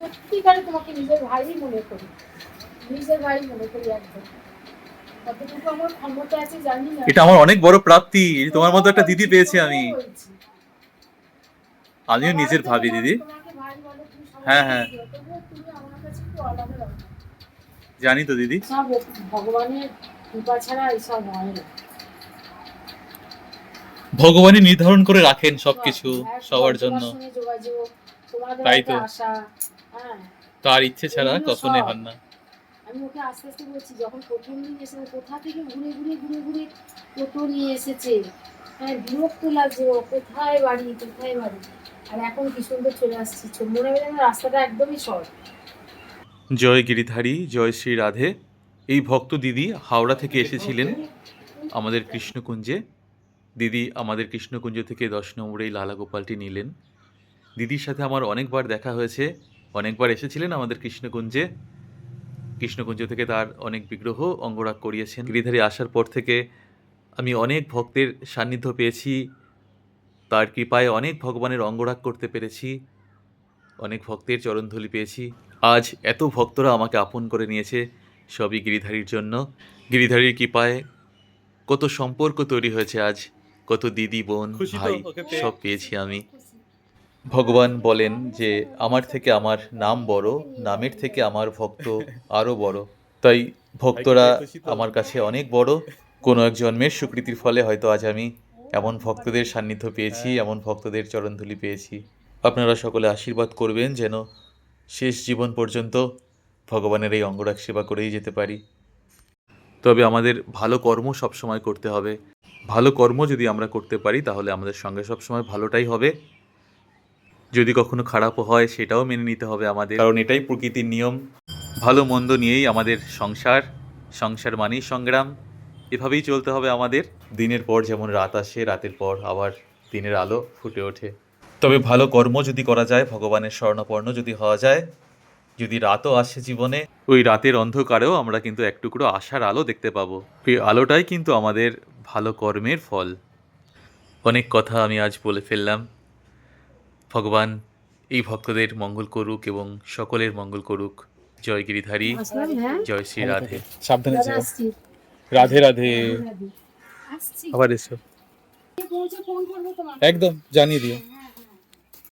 সত্যিকারে তোমাকে নিজের ভাই মনে করি, নিজের ভাই মনে করি একদম। কতটুকু আমার ক্ষমতা আছে জানি না। এটা আমার অনেক বড় প্রাপ্তি, তোমার মতো একটা দিদি পেয়েছি আমি। তবুও বলছি আমিও সবাই নিজের তো ভাবি দিদি। তোমাকে ভাই বলে, তুমি হ্যাঁ সবাইকে হ্যাঁ, দিও, তবুও তুমি আমার কাছে একটু আলাদা রকম। জানি তো দিদি। সব ভগবানের কৃপা ছাড়া এসব হয় না। ভগবানই নির্ধারণ করে রাখেন সবকিছু একদম সবার জন্য। তোমার সঙ্গে যোগাযোগ, তোমাদের তাই একটা তো, আশা, হ্যাঁ, তার ইচ্ছে ছাড়া এগুলো কখনোই সব। হন না। আমি ওকে আস্তে আস্তে বলছি, যখন প্রথম দিন এসে কোথা থেকে ঘুরে ঘুরে ঘুরে ঘুরে টোটো নিয়ে এসেছে, হ্যাঁ, বিরক্ত লাগছে, ও কোথায় বাড়ি কোথায় বাড়ি। আর এখন কি সুন্দর চলে আসছি, মনে হয় যেন রাস্তাটা একদমই শর্ট। জয় গিরিধারী, জয় শ্রী রাধে। এই ভক্ত দিদি হাওড়া থেকে এসেছিলেন আমাদের কৃষ্ণকুঞ্জে। দিদি আমাদের কৃষ্ণকুঞ্জ থেকে 10 নম্বরে এই লালা গোপালটি নিলেন। দিদির সাথে আমার অনেকবার দেখা হয়েছে, অনেকবার এসেছিলেন আমাদের কৃষ্ণকুঞ্জে। কৃষ্ণকুঞ্জ থেকে তার অনেক বিগ্রহ অঙ্গরাগ করিয়েছেন। গিরিধারী আসার পর থেকে আমি অনেক ভক্তের সান্নিধ্য পেয়েছি, তার কৃপায় অনেক ভগবানের অঙ্গরাগ করতে পেরেছি, অনেক ভক্তের চরণধুলি পেয়েছি। আজ এত ভক্তরা আমাকে আপন করে নিয়েছে, সবই গিরিধারীর জন্য। গিরিধারীর কৃপায় কত সম্পর্ক তৈরি হয়েছে আজ, কত দিদি বোন ভাই সব পেয়েছি আমি। ভগবান বলেন যে আমার থেকে আমার নাম বড়, নামের থেকে আমার ভক্ত আরও বড়। তাই ভক্তরা আমার কাছে অনেক বড়। কোনো এক জন্মের স্বীকৃতির ফলে হয়তো আজ আমি এমন ভক্তদের সান্নিধ্য পেয়েছি, এমন ভক্তদের চরণধুলি পেয়েছি। আপনারা সকলে আশীর্বাদ করবেন যেন শেষ জীবন পর্যন্ত ভগবানের এই অঙ্গরাগ সেবা করেই যেতে পারি। তবে আমাদের ভালো কর্ম সবসময় করতে হবে। ভালো কর্ম যদি আমরা করতে পারি তাহলে আমাদের সঙ্গে সবসময় ভালোটাই হবে। যদি কখনো খারাপও হয় সেটাও মেনে নিতে হবে আমাদের, কারণ এটাই প্রকৃতির নিয়ম। ভালো মন্দ নিয়েই আমাদের সংসার, সংসার মানেই সংগ্রাম। এভাবেই চলতে হবে আমাদের। দিনের পর যেমন রাত আসে, রাতের পর আবার দিনের আলো ফুটে ওঠে। তবে ভালো কর্ম যদি করা যায়, ভগবানের শরণাপন্ন যদি হওয়া যায়, যদি রাতও আসে জীবনে, ওই রাতের অন্ধকারেও আমরা কিন্তু এক টুকরো আশার আলো দেখতে পাবো। এই আলোটাই কিন্তু আমাদের ভালো কর্মের ফল। অনেক কথা আমি আজ বলে ফেললাম। ভগবান এই ভক্তদের মঙ্গল করুক এবং সকলের মঙ্গল করুক। জয় গিরিধারী, আসলাম, হ্যাঁ, জয় শ্রী ভালো রাধে। থেকো, সাবধানে এবার যেও। আসছি। রাধে রাধে। রাধে রাধে। আসছি, আবার এসো, পৌঁছে ফোন করবো তোমাকে। একদম জানিয়ে দিও।